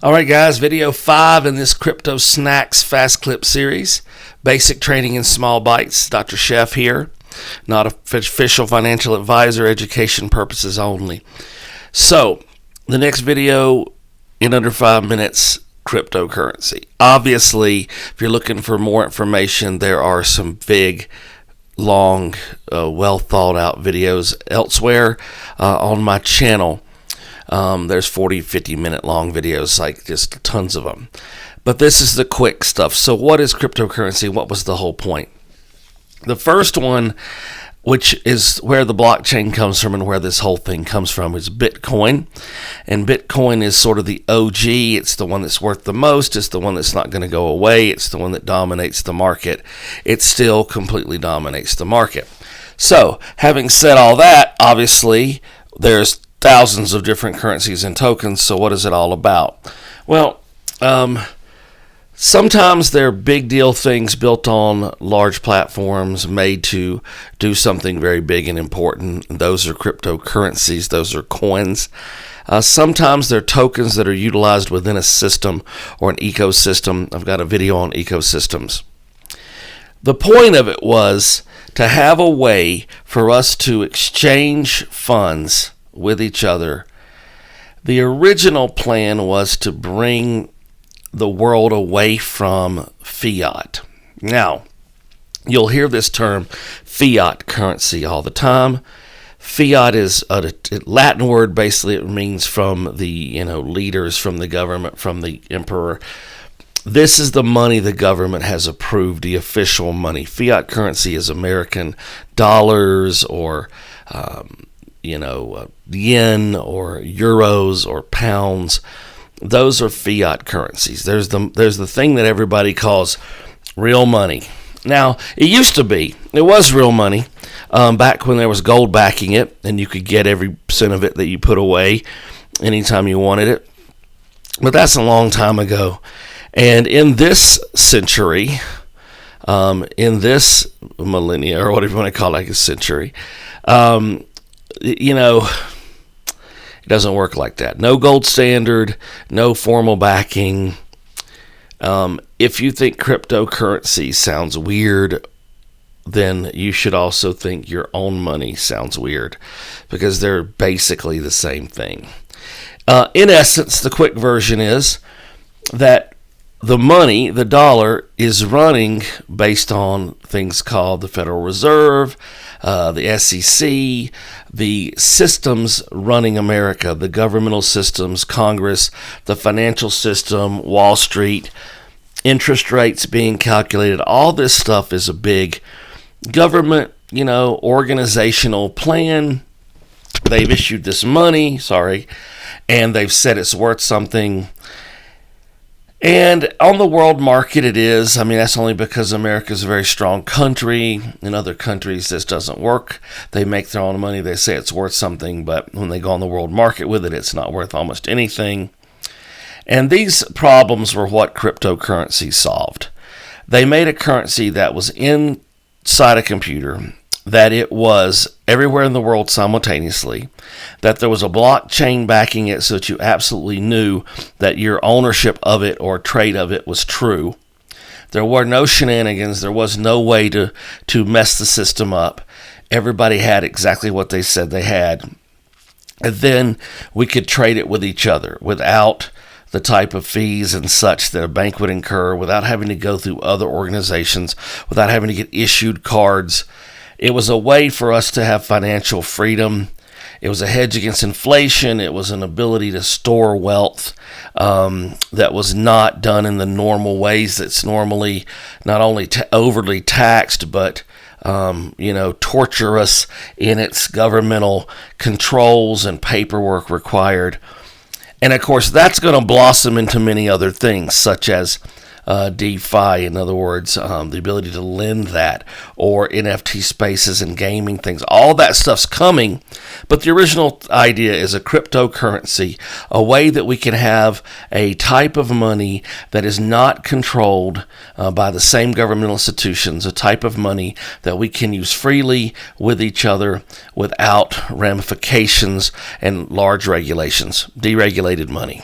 All right, guys, video 5 in this Crypto Snacks Fast Clip series. Basic training in small bites. Dr. Chef here. Not an official financial advisor, education purposes only. So, the next video in under 5 minutes, cryptocurrency. Obviously, if you're looking for more information, there are some big, long, well thought out videos elsewhere on my channel. There's 40, 50 minute long videos, like just tons of them. But this is the quick stuff. So what is cryptocurrency? What was the whole point? The first one, which is where the blockchain comes from and where this whole thing comes from, is Bitcoin. And Bitcoin is sort of the OG. It's the one that's worth the most. It's the one that's not going to go away. It's the one that dominates the market. It still completely dominates the market. So, having said all that, obviously, there's thousands of different currencies and tokens. So what is it all about? Well, sometimes they're big deal things built on large platforms made to do something very big and important. Those are cryptocurrencies. Those are coins. Sometimes they're tokens that are utilized within a system or an ecosystem. I've got a video on ecosystems. The point of it was to have a way for us to exchange funds with each other. The original plan was to bring the world away from fiat. Now, you'll hear this term fiat currency all the time. Fiat is a Latin word. Basically, it means from the leaders, from the government, from the emperor. This is the money the government has approved, the official money. Fiat currency is American dollars or yen or euros or pounds. Those are fiat currencies. There's the thing that everybody calls real money. Now, it used to be. It was real money back when there was gold backing it, and you could get every cent of it that you put away anytime you wanted it. But that's a long time ago. And in this century, in this millennia, or whatever you want to call it, like a century, it doesn't work like that. No gold standard, no formal backing. If you think cryptocurrency sounds weird, then you should also think your own money sounds weird, because they're basically the same thing. In essence, the quick version is that the money, the dollar, is running based on things called the Federal Reserve, the SEC, the systems running America, the governmental systems, Congress, the financial system, Wall Street, interest rates being calculated. All this stuff is a big government, organizational plan. They've issued this money, and they've said it's worth something. And on the world market it is. That's only because America is a very strong country. In other countries, this doesn't work. They make their own money. They say it's worth something, but when they go on the world market with it, it's not worth almost anything. And these problems were what cryptocurrency solved. They made a currency that was inside a computer, that it was everywhere in the world simultaneously, that there was a blockchain backing it so that you absolutely knew that your ownership of it or trade of it was true. There were no shenanigans. There was no way to mess the system up. Everybody had exactly what they said they had. And then we could trade it with each other without the type of fees and such that a bank would incur, without having to go through other organizations, without having to get issued cards. It was a way for us to have financial freedom. It was a hedge against inflation. It was an ability to store wealth that was not done in the normal ways that's normally not only overly taxed, but torturous in its governmental controls and paperwork required. And of course, that's going to blossom into many other things, such as DeFi, in other words, the ability to lend that, or NFT spaces and gaming things. All that stuff's coming, but the original idea is a cryptocurrency, a way that we can have a type of money that is not controlled by the same governmental institutions, a type of money that we can use freely with each other without ramifications and large regulations, deregulated money.